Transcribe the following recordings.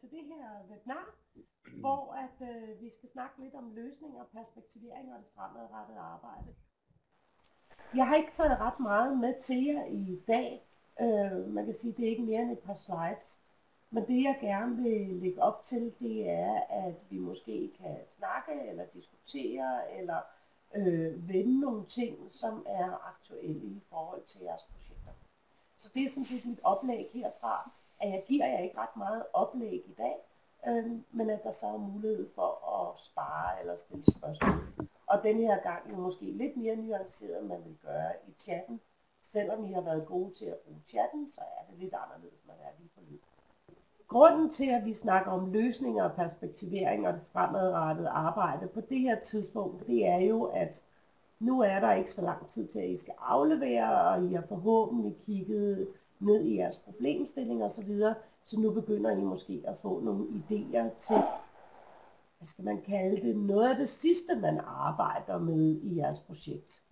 til det her webinar, hvor vi skal snakke lidt om løsninger, perspektivering og det fremadrettede arbejde. Jeg har ikke taget ret meget med til jer i dag. Man kan sige, at det er ikke mere end et par slides. Men det jeg gerne vil lægge op til, det er, at vi måske kan snakke eller diskutere eller vende nogle ting, som er aktuelle i forhold til jeres projekter. Så det er sådan set mit oplæg herfra, at jeg giver jer ikke ret meget oplæg i dag, men at der så er mulighed for at spare eller stille spørgsmål. Og den her gang er måske lidt mere nuanceret, end man vil gøre i chatten. Selvom I har været gode til at bruge chatten, så er det lidt anderledes, når det er lige på lyd. Grunden til, at vi snakker om løsninger og perspektivering og det fremadrettede arbejde på det her tidspunkt, det er jo, at nu er der ikke så lang tid til, at I skal aflevere, og I har forhåbentlig kigget ned i jeres problemstillinger osv., så nu begynder I måske at få nogle idéer til, hvad skal man kalde det, noget af det sidste, man arbejder med i jeres projekt.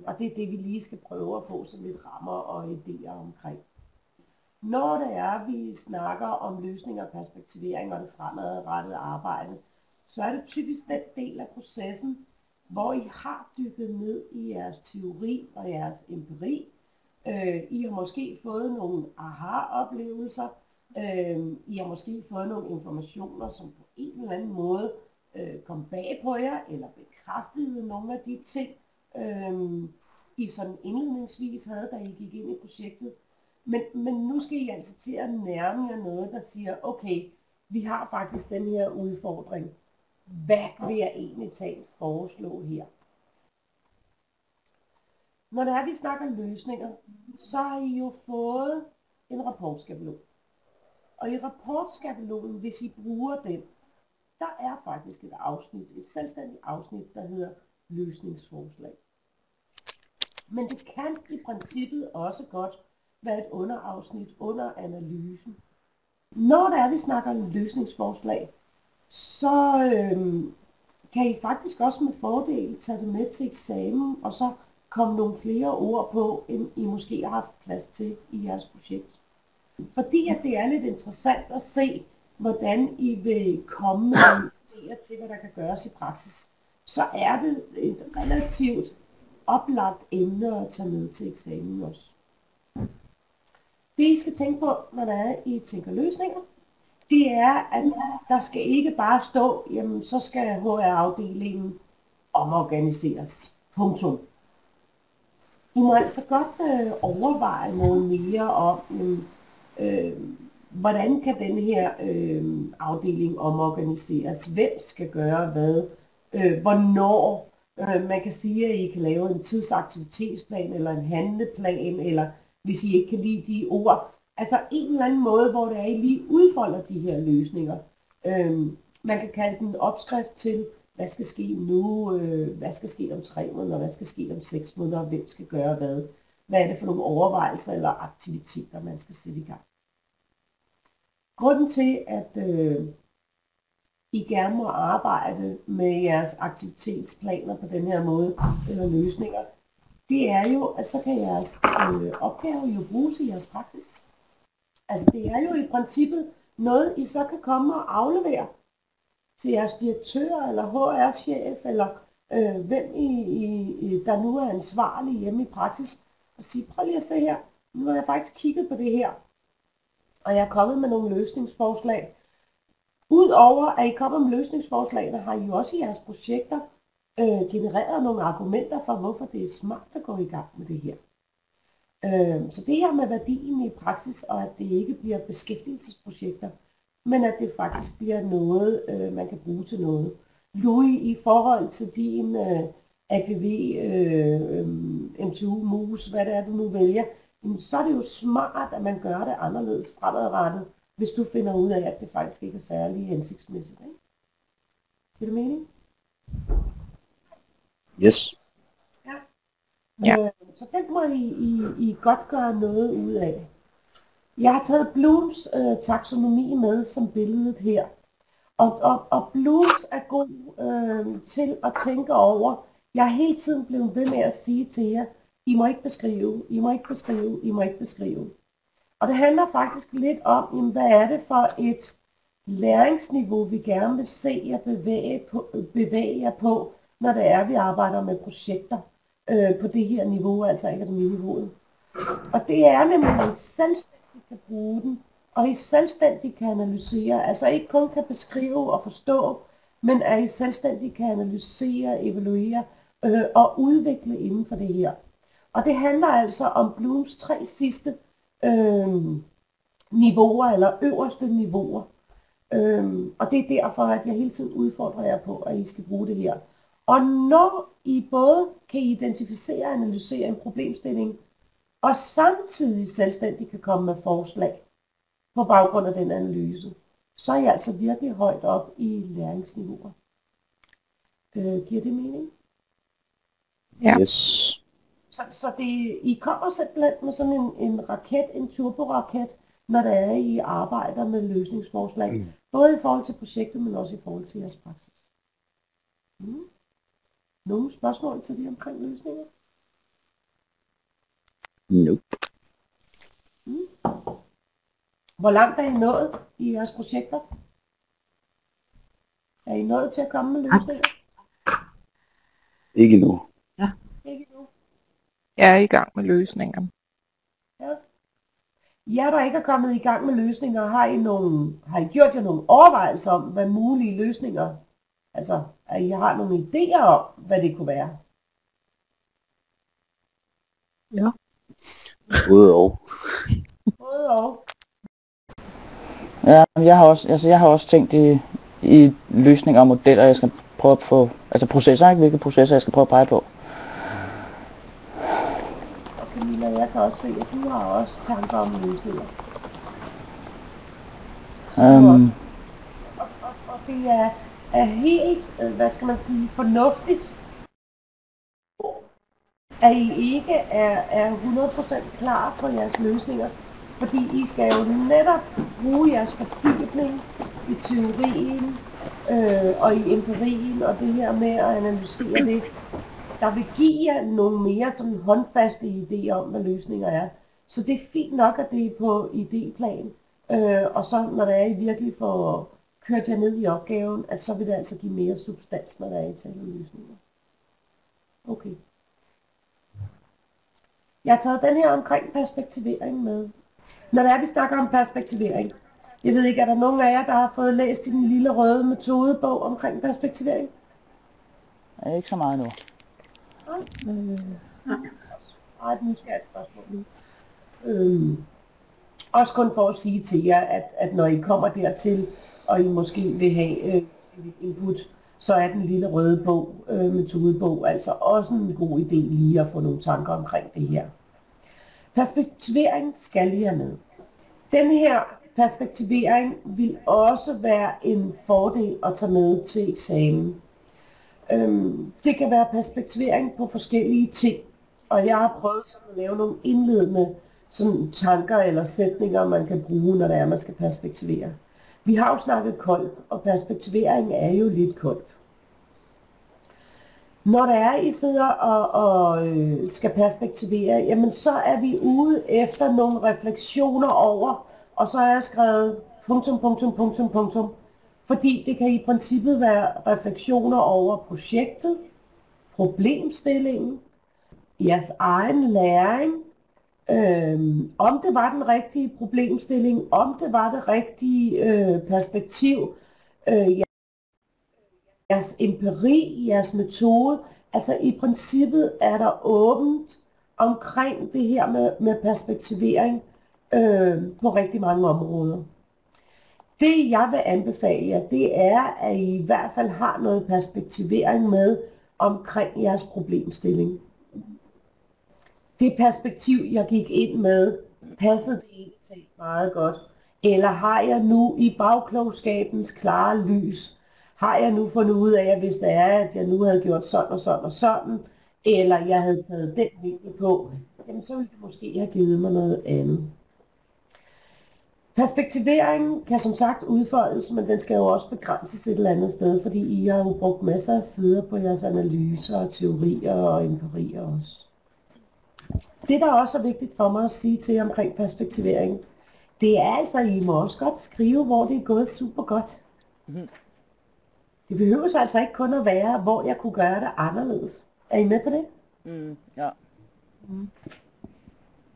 Og det er det, vi lige skal prøve at få sådan lidt rammer og idéer omkring. Når det er, vi snakker om løsninger og perspektivering og det fremadrettede arbejde, så er det typisk den del af processen, hvor I har dykket ned i jeres teori og jeres empiri. I har måske fået nogle aha-oplevelser. I har måske fået nogle informationer, som på en eller anden måde kom bag på jer, eller bekræftede nogle af de ting, I sådan indledningsvis havde, da I gik ind i projektet. Men nu skal I altså til at nærme jer noget, der siger, okay, vi har faktisk den her udfordring. Hvad vil jeg egentlig foreslå her? Når det er, vi snakker løsninger, så har I jo fået en rapportskabelon. Og i rapportskabelonen, hvis I bruger den, der er faktisk et afsnit, et selvstændigt afsnit, der hedder løsningsforslag. Men det kan i princippet også godt være et underafsnit under analysen. Når der er, vi snakker løsningsforslag, så kan I faktisk også med fordel tage det med til eksamen, og så komme nogle flere ord på, end I måske har haft plads til i jeres projekt. Fordi at det er lidt interessant at se, hvordan I vil komme med idéer til, hvad der kan gøres i praksis, så er det et relativt oplagt emne at tage med til eksamen også. Det I skal tænke på, når der er, I tænker løsninger, det er, at der skal ikke bare stå, jamen så skal HR-afdelingen omorganiseres. Punktum. I må altså godt overveje noget mere om, hvordan kan den her afdeling omorganiseres, hvem skal gøre hvad, hvornår. Man kan sige, at I kan lave en tidsaktivitetsplan eller en handleplan, eller hvis I ikke kan lide de ord. Altså en eller anden måde, hvor det er, I lige udfolder de her løsninger. Man kan kalde den opskrift til, hvad skal ske nu, hvad skal ske om 3 måneder, hvad skal ske om 6 måneder, hvem skal gøre hvad. Hvad er det for nogle overvejelser eller aktiviteter, man skal sætte i gang. Grunden til, at I gerne må arbejde med jeres aktivitetsplaner på den her måde, eller løsninger, det er jo, at så kan jeres opgaver jo bruges i jeres praksis. Altså det er jo i princippet noget, I så kan komme og aflevere til jeres direktør, eller HR-chef, eller hvem der nu er ansvarlig hjemme i praksis, og sige, prøv lige at se her, nu har jeg faktisk kigget på det her, og jeg er kommet med nogle løsningsforslag. Udover at I kommer med løsningsforslagene, har I jo også i jeres projekter genereret nogle argumenter for, hvorfor det er smart at gå i gang med det her. Så det her med værdien i praksis, og at det ikke bliver beskæftigelsesprojekter, men at det faktisk bliver noget, man kan bruge til noget. Louis, i forhold til din APV, MTU, MUS, hvad det er, du nu vælger, så er det jo smart, at man gør det anderledes fremadrettet, hvis du finder ud af, at det faktisk ikke er særlig hensigtsmæssigt. Ikke? Giver det mening? Yes. Ja. Så den må I godt gøre noget ud af. Jeg har taget Blooms taksonomi med som billedet her. Og Blooms er god til at tænke over. Jeg er hele tiden blevet ved med at sige til jer, I må ikke beskrive, I må ikke beskrive, I må ikke beskrive. Og det handler faktisk lidt om, jamen, hvad er det for et læringsniveau, vi gerne vil se jer bevæge jer på, når det er, vi arbejder med projekter på det her niveau, altså akademiniveauet. Og det er nemlig, at man selvstændigt kan bruge den, og I selvstændigt kan analysere, altså ikke kun kan beskrive og forstå, men at I selvstændigt kan analysere, evaluere og udvikle inden for det her. Og det handler altså om Blooms 3 sidste niveauer, eller øverste niveauer. Og det er derfor, at jeg hele tiden udfordrer jer på, at I skal bruge det her. Og når I både kan identificere og analysere en problemstilling, og samtidig selvstændigt kan komme med forslag på baggrund af den analyse, så er I altså virkelig højt op i læringsniveauer. Giver det mening? Ja. Yes. Så I kommer simpelthen med sådan en raket, en turboraket, når det er, I arbejder med løsningsforslag. Både i forhold til projektet, men også i forhold til jeres praksis. Nogle spørgsmål til det omkring løsninger? Nope. Hvor langt er I nået i jeres projekter? Er I nået til at komme med løsninger? Ikke endnu. Ikke endnu. Jeg er i gang med løsningerne. Ja. Jer, der ikke er kommet i gang med løsninger, har I gjort jer nogle overvejelser om, hvad mulige løsninger, altså at I har nogle idéer om, hvad det kunne være? Ja. Både og. Både og. Ja, jeg har også tænkt i løsninger og modeller, jeg skal prøve at få, altså processer, ikke? Hvilke processer jeg skal prøve at pege på. Og Camilla, jeg kan også se, at du har også tanker om løsninger. Så og det er helt, hvad skal man sige, fornuftigt, at I ikke er 100% klar på jeres løsninger, fordi I skal jo netop bruge jeres fordybning i teorien og i empirien og det her med at analysere det, der vil give jer nogle mere sådan håndfaste idéer om, hvad løsninger er. Så det er fint nok, at det er på idéplan, og så når der er I virkelig får kørt jer ned i opgaven, at så vil det altså give mere substans, når der er I taler løsninger. Okay. Jeg har taget den her omkring perspektivering med. Når det er, vi snakker om perspektivering, jeg ved ikke, er der nogen af jer, der har fået læst i den lille røde metodebog omkring perspektivering? Ikke så meget nu. Nej, et nysgerrigt spørgsmål nu. Også kun for at sige til jer, at når I kommer dertil, og I måske vil have et input, så er den lille røde bog, metodebog, altså også en god idé lige at få nogle tanker omkring det her. Perspektivering skal I have med. Den her perspektivering vil også være en fordel at tage med til eksamen. Det kan være perspektivering på forskellige ting, og jeg har prøvet sådan at lave nogle indledende sådan tanker eller sætninger, man kan bruge, når det er, man skal perspektivere. Vi har jo snakket koldt, og perspektivering er jo lidt koldt. Når det er, I sidder og skal perspektivere, jamen så er vi ude efter nogle refleksioner over, og så har jeg skrevet ... Fordi det kan i princippet være refleksioner over projektet, problemstillingen, jeres egen læring, om det var den rigtige problemstilling, om det var det rigtige perspektiv, jeres empiri, jeres metode. Altså i princippet er der åbent omkring det her med perspektivering på rigtig mange områder. Det jeg vil anbefale jer, det er, at I i hvert fald har noget perspektivering med omkring jeres problemstilling. Det perspektiv, jeg gik ind med, passede det egentlig meget godt? Eller har jeg nu i bagklogskabens klare lys, har jeg nu fundet ud af, at hvis det er, at jeg nu havde gjort sådan og sådan og sådan, eller jeg havde taget den vinkel på, jamen så ville det måske have givet mig noget andet. Perspektiveringen kan som sagt udfoldes, men den skal jo også begrænses et eller andet sted, fordi I har jo brugt masser af sider på jeres analyser og teorier og empirier også. Det, der også er vigtigt for mig at sige til omkring perspektivering, Det er altså, I må også godt skrive, hvor det er gået super godt. Mhm. Det behøver altså ikke kun at være, hvor jeg kunne gøre det anderledes. Er I med på det? Ja.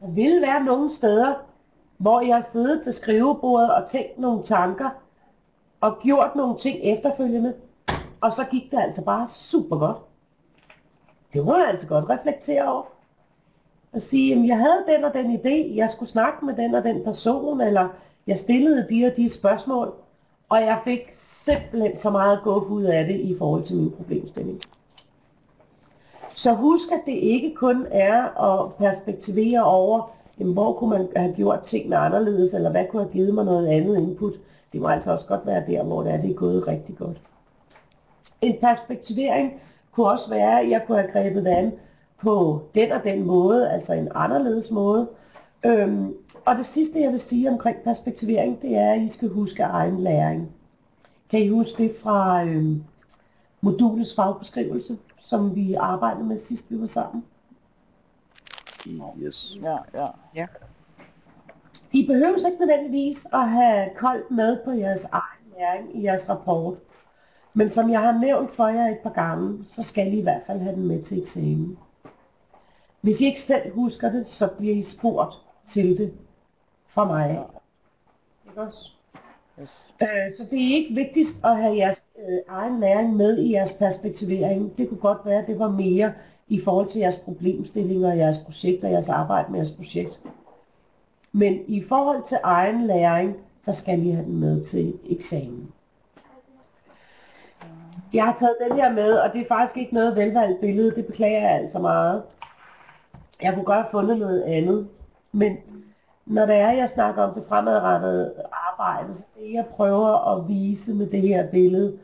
Der vil være nogle steder, hvor jeg har siddet ved skrivebordet og tænkt nogle tanker, og gjort nogle ting efterfølgende, og så gik det altså bare super godt. Det må jeg altså godt reflektere over. Og sige, at jeg havde den og den idé, jeg skulle snakke med den og den person, eller jeg stillede de og de spørgsmål, og jeg fik simpelthen så meget guf ud af det i forhold til min problemstilling. Så husk, at det ikke kun er at perspektivere over, jamen, hvor kunne man have gjort tingene anderledes, eller hvad kunne have givet mig noget andet input. Det må altså også godt være der, hvor det er gået rigtig godt. En perspektivering kunne også være, at jeg kunne have grebet det an på den og den måde, altså en anderledes måde. Og det sidste, jeg vil sige omkring perspektivering, det er, at I skal huske egen læring. Kan I huske det fra modulets fagbeskrivelse, som vi arbejdede med sidst vi var sammen? Yes. Ja. I behøver ikke nødvendigvis at have koldt med på jeres egen læring i jeres rapport. Men som jeg har nævnt for jer et par gange, så skal I i hvert fald have den med til eksamen. Hvis I ikke selv husker det, så bliver I spurgt til det fra mig. Ikke også? Yes. Så det er ikke vigtigst at have jeres egen læring med i jeres perspektivering. Det kunne godt være, at det var mere i forhold til jeres problemstillinger, jeres projekt og jeres arbejde med jeres projekt. Men i forhold til egen læring, der skal I have den med til eksamen. Jeg har taget den her med, og det er faktisk ikke noget velvalgt billede, det beklager jeg altså meget. Jeg kunne godt have fundet noget andet, men når det er, jeg snakker om det fremadrettede arbejde, så det jeg prøver at vise med det her billede,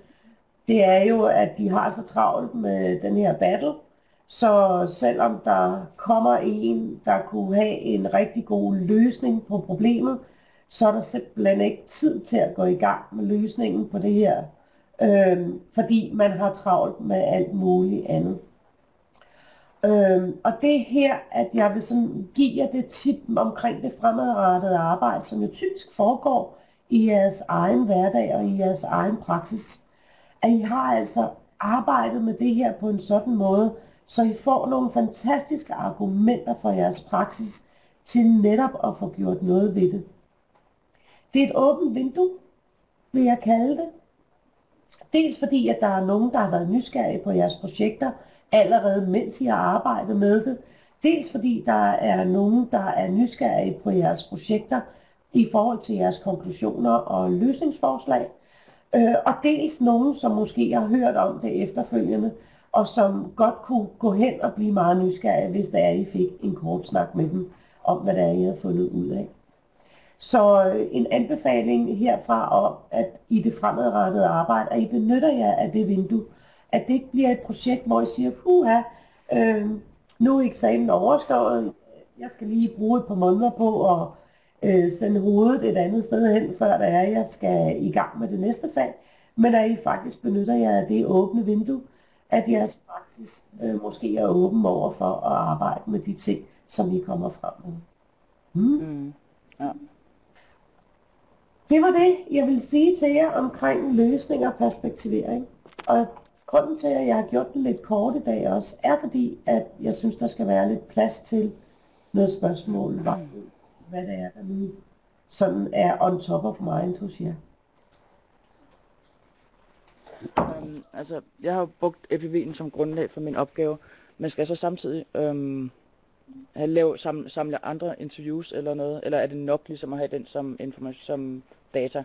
det er jo, at de har så travlt med den her battle, så selvom der kommer en, der kunne have en rigtig god løsning på problemet, så er der simpelthen ikke tid til at gå i gang med løsningen på det her, fordi man har travlt med alt muligt andet. Og det er her, at jeg vil sådan give jer det tip omkring det fremadrettede arbejde, som jo typisk foregår i jeres egen hverdag og i jeres egen praksis. At I har altså arbejdet med det her på en sådan måde, så I får nogle fantastiske argumenter for jeres praksis til netop at få gjort noget ved det. Det er et åbent vindue, vil jeg kalde det. Dels fordi, at der er nogen, der har været nysgerrige på jeres projekter, allerede mens I har arbejdet med det. Dels fordi der er nogen, der er nysgerrige på jeres projekter i forhold til jeres konklusioner og løsningsforslag. Og dels nogen, som måske har hørt om det efterfølgende, og som godt kunne gå hen og blive meget nysgerrige, hvis det er, I fik en kort snak med dem om, hvad det er, I har fundet ud af. Så en anbefaling herfra om, at i det fremadrettede arbejde, at I benytter jer af det vindue. At det ikke bliver et projekt, hvor I siger, puha, nu er eksamen overstået, jeg skal lige bruge et par måneder på at sende hovedet et andet sted hen, før det er, jeg skal i gang med det næste fag. Men at I faktisk benytter jer af det åbne vindue, at jeres praksis måske er åben over for at arbejde med de ting, som I kommer frem med. Ja. Det var det, jeg vil sige til jer omkring løsning og perspektivering. Og grunden til, at jeg har gjort det lidt kort i dag også, er fordi, at jeg synes, der skal være lidt plads til noget spørgsmål, hvad det er, der nu sådan er on top of mind hos jer. Altså, jeg har brugt FPV'en som grundlag for min opgave, men skal jeg så samtidig samle andre interviews eller noget, eller er det nok ligesom at have den som information, som data?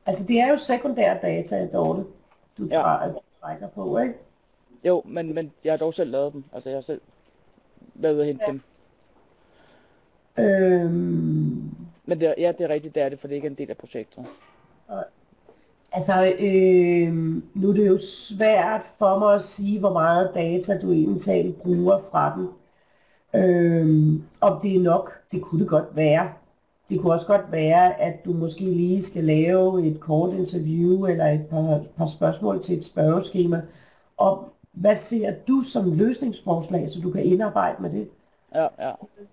Altså det er jo sekundære data, Dorte, du trækker på, ikke? Jo, men jeg har dog selv lavet dem, altså jeg har selv været ude at hente dem. Men det er rigtigt, det er det, for det ikke er en del af projektet. Altså, nu er det jo svært for mig at sige, hvor meget data du egentlig bruger fra den. Om det er nok, det kunne det godt være. Det kunne også godt være, at du måske lige skal lave et kort interview eller et par spørgsmål til et spørgeskema. Og hvad ser du som løsningsforslag, så du kan indarbejde med det? Ja.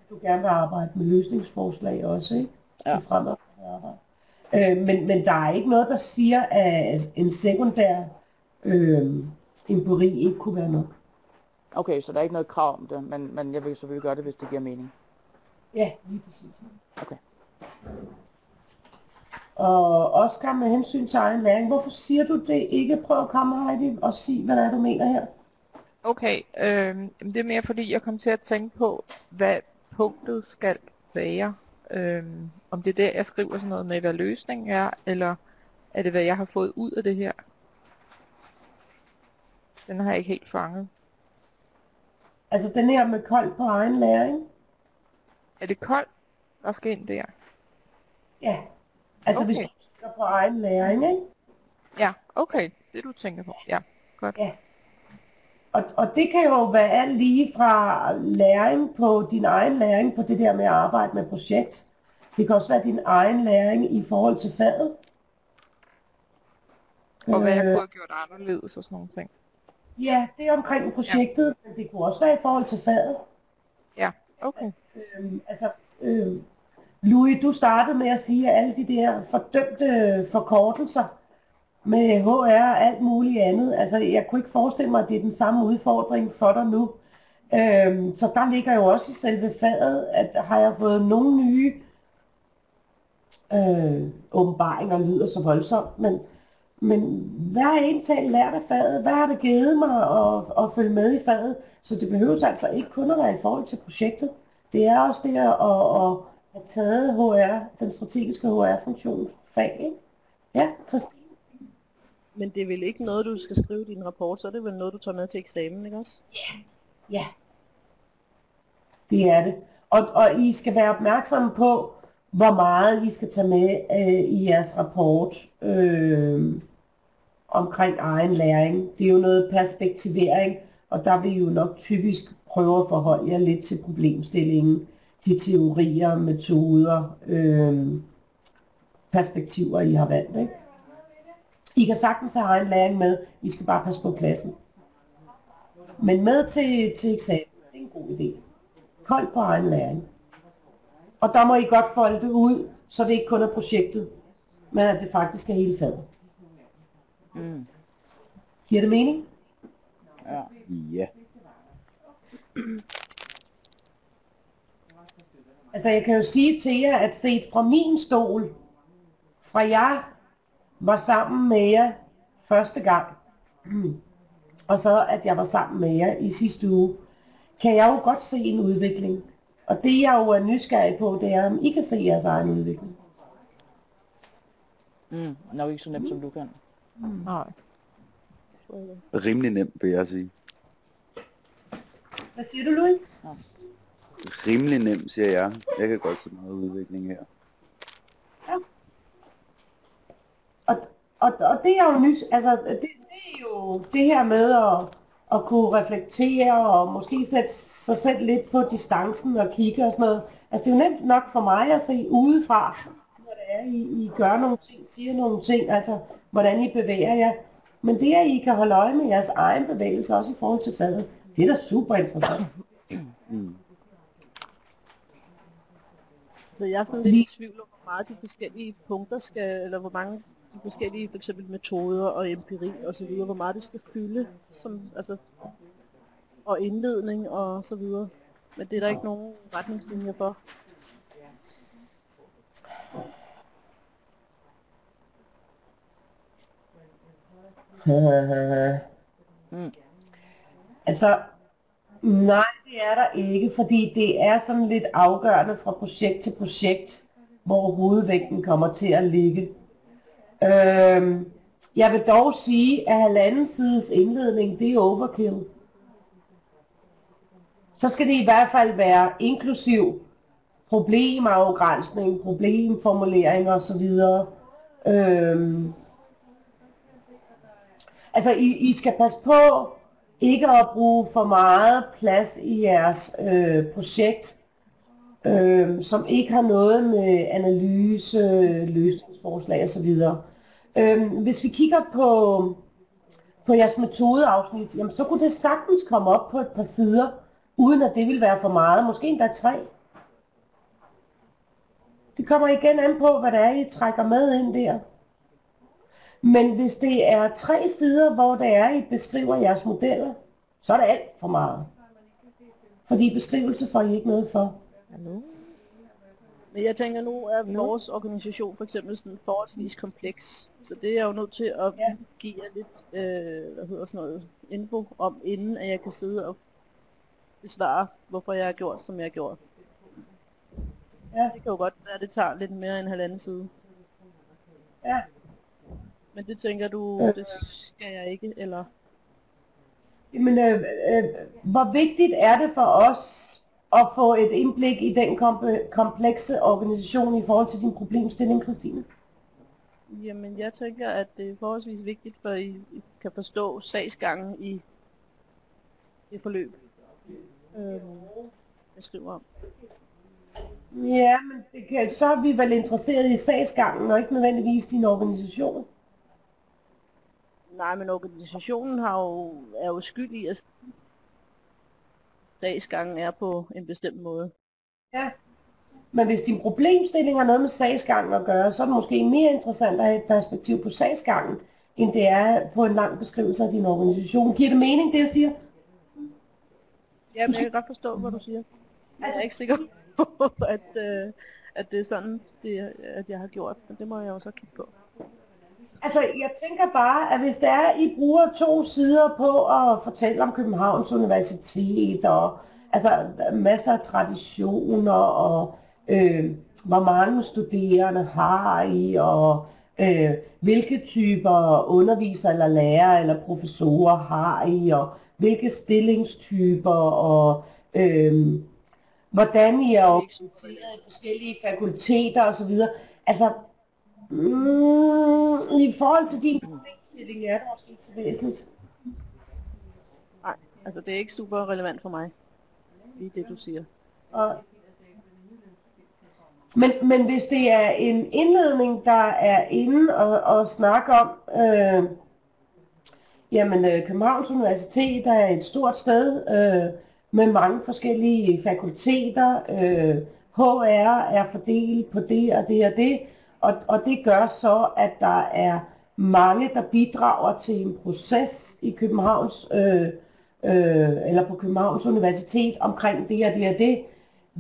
Du gerne vil arbejde med løsningsforslag også, ikke? Ja. I fremadrettet arbejde. Men der er ikke noget, der siger, at en sekundær empiri ikke kunne være nok. Okay, så der er ikke noget krav om det, men jeg vil selvfølgelig gøre det, hvis det giver mening. Ja, lige præcis. Okay. Og Oscar, med hensyn til egen læring, hvorfor siger du det ikke? Prøv at komme, Heidi, og sige, hvad det er, du mener her. Okay, det er mere fordi, jeg kom til at tænke på, hvad punktet skal være. Om det er der, jeg skriver sådan noget med, hvad løsningen er, eller er det, hvad jeg har fået ud af det her? Den har jeg ikke helt fanget. Altså den her med kold på egen læring? Er det koldt, der skal ind der? Ja. Altså hvis du Okay. tænker på egen læring, ikke? Ja, okay, det du tænker på. Ja, godt. Ja. Og det kan jo være alt lige fra læring på din egen læring på det der med at arbejde med projekt. Det kan også være din egen læring i forhold til faget. Og hvad jeg kunne have gjort anderledes og sådan nogle ting. Ja, det er omkring projektet, men det kunne også være i forhold til faget. Ja, okay. Louis, du startede med at sige, at alle de der fordømte forkortelser med HR og alt muligt andet, altså jeg kunne ikke forestille mig, at det er den samme udfordring for dig nu. Så der ligger jo også i selve faget, at har jeg fået nogle nye åbenbaringer, lyder så voldsomt, men hvad har jeg egentlig lært af faget? Hvad har det givet mig at følge med i faget? Så det behøver altså ikke kun at være i forhold til projektet. Det er også det at have taget HR, den strategiske HR-funktion fag, ikke? Ja, Christine. Men det er vel ikke noget, du skal skrive i din rapport, så er det vel noget, du tager med til eksamen, ikke også? Ja, det er det. Og I skal være opmærksomme på, hvor meget I skal tage med i jeres rapport omkring egen læring. Det er jo noget perspektivering, og der vil I jo nok typisk prøve at forholde jer lidt til problemstillingen, de teorier, metoder, perspektiver, I har valgt, ikke? I kan sagtens have egen læring med, I skal bare passe på klassen. Men med til eksamen, det er en god idé. Kold på egen læring. Og der må I godt folde det ud, så det ikke kun er projektet, men at det faktisk er hele faget. Giver det mening? Ja. Ja. Altså jeg kan jo sige til jer, at set fra min stol, fra jeg var sammen med jer første gang, og så at jeg var sammen med jer i sidste uge, kan jeg jo godt se en udvikling. Og det jeg jo er nysgerrig på, det er, om I kan se jeres egen udvikling. Nok ikke så nemt, som du kan. Nej. Rimelig nemt, vil jeg sige. Hvad siger du, Louis? Rimelig nemt, siger jeg. Jeg kan godt se meget udvikling her. Og det er jo altså det er jo det her med at kunne reflektere og måske sætte sig selv lidt på distancen og kigge og sådan noget. Altså det er jo nemt nok for mig at se udefra, når det er, I gør nogle ting, siger nogle ting, altså hvordan I bevæger jer. Men det, at I kan holde øje med jeres egen bevægelse, også i forhold til faget, det er da super interessant. Så jeg er sådan lidt i tvivl om, hvor meget de forskellige punkter skal, eller hvor mange de forskellige for eksempel metoder og empiri og så videre, hvor meget det skal fylde, som, altså, og indledning og så videre. Men det er der ikke nogen retningslinjer for. Altså, nej, det er der ikke, fordi det er sådan lidt afgørende fra projekt til projekt, hvor hovedvægten kommer til at ligge. Jeg vil dog sige, at 1,5 sides indledning, det er overkill. Så skal det i hvert fald være inklusiv problemafgrænsning, problemformulering osv. Altså, I skal passe på ikke at bruge for meget plads i jeres projekt, som ikke har noget med analyse, løsningsforslag osv. Hvis vi kigger på jeres metodeafsnit, jamen, så kunne det sagtens komme op på et par sider, uden at det vil være for meget, måske endda 3. Det kommer igen an på, hvad det er, I trækker med ind der. Men hvis det er 3 sider, hvor det er, I beskriver jeres modeller, så er det alt for meget. Fordi beskrivelse får I ikke noget for. Hallo? Men jeg tænker nu, at vores organisation for eksempel sådan forholdsvis kompleks. Så det er jo nødt til at give jer lidt info om, inden at jeg kan sidde og besvare, hvorfor jeg har gjort, som jeg har gjort. Ja. Det kan jo godt være, at det tager lidt mere end 1,5 side. Ja. Men det tænker du, det skal jeg ikke, eller? Men hvor vigtigt er det for os at få et indblik i den komplekse organisation i forhold til din problemstilling, Christine? Jamen, jeg tænker, at det er forholdsvis vigtigt, for I kan forstå sagsgangen i det forløb, jeg skriver om. Ja, men så er vi vel interesseret i sagsgangen, og ikke nødvendigvis din organisation. Nej, men organisationen er jo skyld i, at sagsgangen er på en bestemt måde. Ja, men hvis din problemstilling har noget med sagsgangen at gøre, så er det måske mere interessant at have et perspektiv på sagsgangen, end det er på en lang beskrivelse af din organisation. Giver det mening, det jeg siger? Ja, men jeg kan godt forstå, hvad du siger. Jeg er ikke sikker på, at det er sådan, at jeg har gjort, men det må jeg jo så kigge på. Altså, jeg tænker bare, at hvis det er, I bruger 2 sider på at fortælle om Københavns Universitet, og altså masser af traditioner, og hvor mange studerende har I, og hvilke typer undervisere eller lærere eller professorer har I, og hvilke stillingstyper, og hvordan I er organiseret i forskellige fakulteter osv. Altså, i forhold til din problemstilling er det måske ikke så væsentligt. Nej, altså det er ikke super relevant for mig, lige det du siger. Men hvis det er en indledning, der er inde og snakke om, Københavns Universitet er et stort sted med mange forskellige fakulteter, HR er fordelt på det og det og det, og det gør så, at der er mange, der bidrager til en proces i Københavns, eller på Københavns Universitet omkring det og det og det.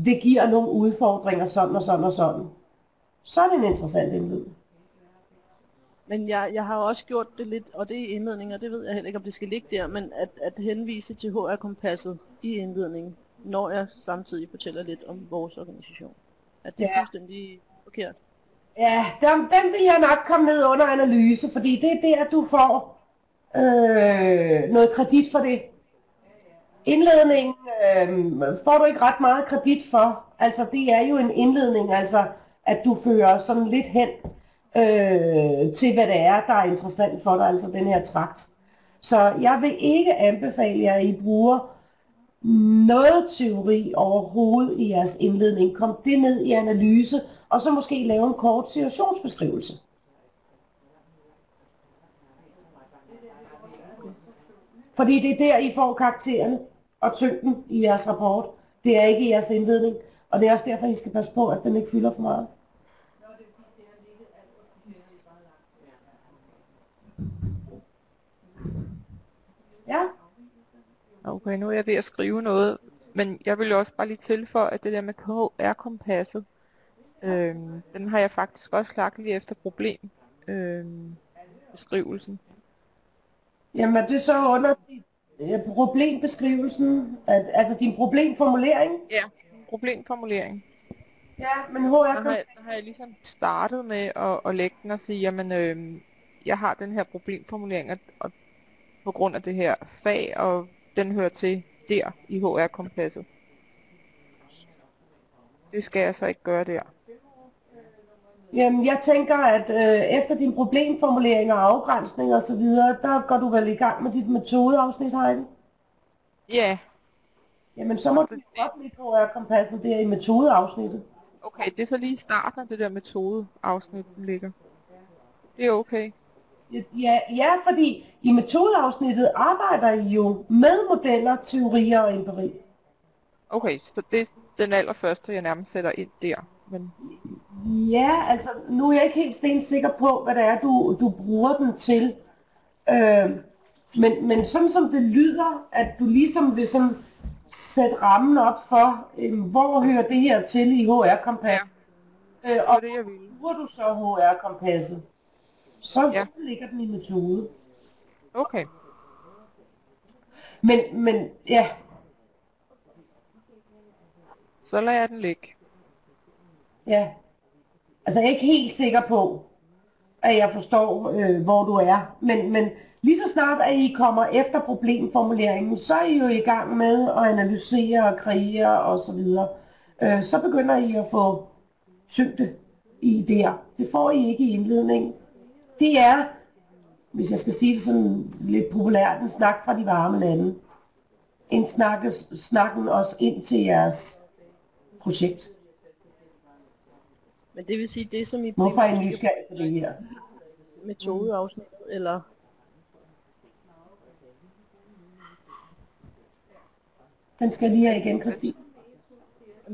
Det giver nogle udfordringer sådan og sådan og sådan. Så er det en interessant indledning. Men jeg har også gjort det lidt, og det er indledning, og det ved jeg heller ikke, om det skal ligge der, men at henvise til HR-kompasset i indledningen, når jeg samtidig fortæller lidt om vores organisation. At det er fuldstændig forkert. Ja, den vil jeg nok komme ned under analyse, fordi det er der, du får noget kredit for det. Indledningen får du ikke ret meget kredit for. Altså det er jo en indledning, altså at du fører sådan lidt hen til hvad det er, der er interessant for dig, altså den her trakt. Så jeg vil ikke anbefale jer, at I bruger noget teori overhovedet i jeres indledning. Kom det ned i analyse, og så måske lave en kort situationsbeskrivelse. Fordi det er der, I får karaktererne og tyngden i jeres rapport. Det er ikke i jeres indledning, og det er også derfor, I skal passe på, at den ikke fylder for meget. Ja? Okay, nu er jeg ved at skrive noget, men jeg vil også bare lige tilføje, at det der med HR-kompasset, den har jeg faktisk også lagt lige efter problembeskrivelsen. Jamen det er så under problembeskrivelsen, altså din problemformulering? Ja, problemformulering. Ja, men HR-kompasset... Der har jeg ligesom startet med at lægge den og sige, jamen jeg har den her problemformulering, og på grund af det her fag, og den hører til der i HR-kompasset. Det skal jeg så ikke gøre der. Jamen, jeg tænker, at efter din problemformulering og afgrænsning og så videre, der går du vel i gang med dit metodeafsnit, Heidi? Ja. Jamen, så må du godt lige på kompasset der i metodeafsnittet. Okay, det er så lige i starten af det der metodeafsnit, den ligger. Det er okay. Ja, fordi i metodeafsnittet arbejder I jo med modeller, teorier og empiri. Okay, så det er den allerførste, jeg nærmest sætter ind der. Men Ja, altså nu er jeg ikke helt stensikker på, hvad det er, du bruger den til. Men sådan som det lyder, at du ligesom vil sådan sætte rammen op for, hvor hører det her til i HR-kompasset. det Og var det, jeg ville. bruger du så HR-kompasset, så Ja. ligger den i metode. Okay. Men ja, Så lader jeg den ligge. ja. Altså jeg er ikke helt sikker på, at jeg forstår, hvor du er. Men lige så snart, at I kommer efter problemformuleringen, så er I jo i gang med at analysere og kreere osv. Så begynder I at få tyngde i idéer. Det får I ikke i indledningen. Det er, hvis jeg skal sige det sådan lidt populært, en snak fra de varme lande. Snakken også ind til jeres projekt. Men det vil sige, det som I Hvorfor er I nysgerrige på det her? metodeafsnittet, eller Den skal lige have igen, Christine.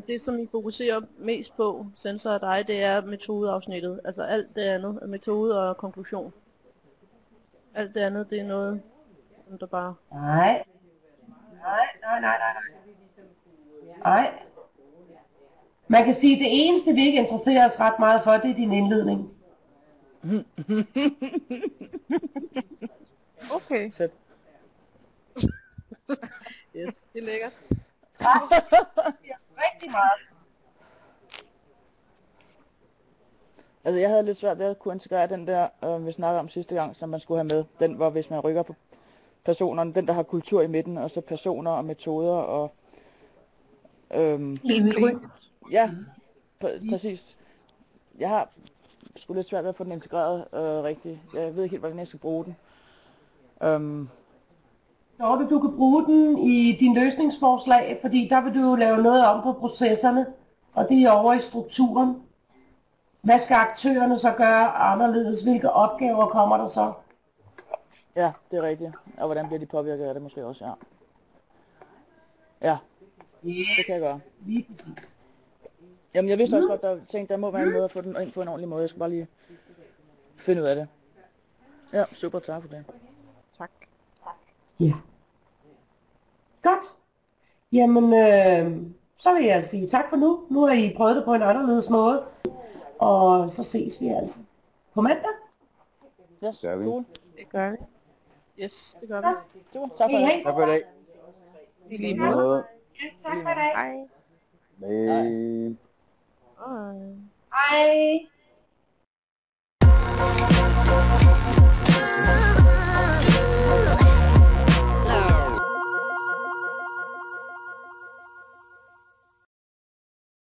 det som I fokuserer mest på, sensor og dig, det er metodeafsnittet. Altså alt det andet er metode og konklusion. Alt det andet, det er noget, som der bare... Nej. Nej. Man kan sige, at det eneste, vi ikke interesserer os ret meget for, det er din indledning. Okay. Fedt. Yes, det er lækkert. Rigtig meget. Altså jeg havde lidt svært ved at kunne integrere den der, vi snakkede om sidste gang, som man skulle have med. Den var, hvis man rykker på personerne, den der har kultur i midten, og så personer og metoder og... ja, præcis. Jeg har sgu lidt svært ved at få den integreret rigtigt. Jeg ved ikke helt, hvordan jeg skal bruge den. Dorte, du kan bruge den i din løsningsforslag, fordi der vil du jo lave noget om på processerne, og det er over i strukturen. Hvad skal aktørerne så gøre anderledes? Hvilke opgaver kommer der så? Ja, det er rigtigt. Og hvordan bliver de påvirket af det måske også, ja. Ja, det kan jeg gøre. Lige præcis. Jamen jeg vidste også godt, der må være en måde at få den ind på en ordentlig måde. Jeg skal bare lige finde ud af det. Ja, super, tak for det. Tak. Ja. Godt. Jamen, så vil jeg sige tak for nu. Nu har I prøvet det på en anderledes måde. Og så ses vi altså på mandag. Yes, Gør vi. cool. Det gør vi. Yes, det gør vi. Super, tak for Hej, det. hej. Tak for i dag. I lige måde. Noget. Tak for i dag. Hej. Hej. Hej. Hej.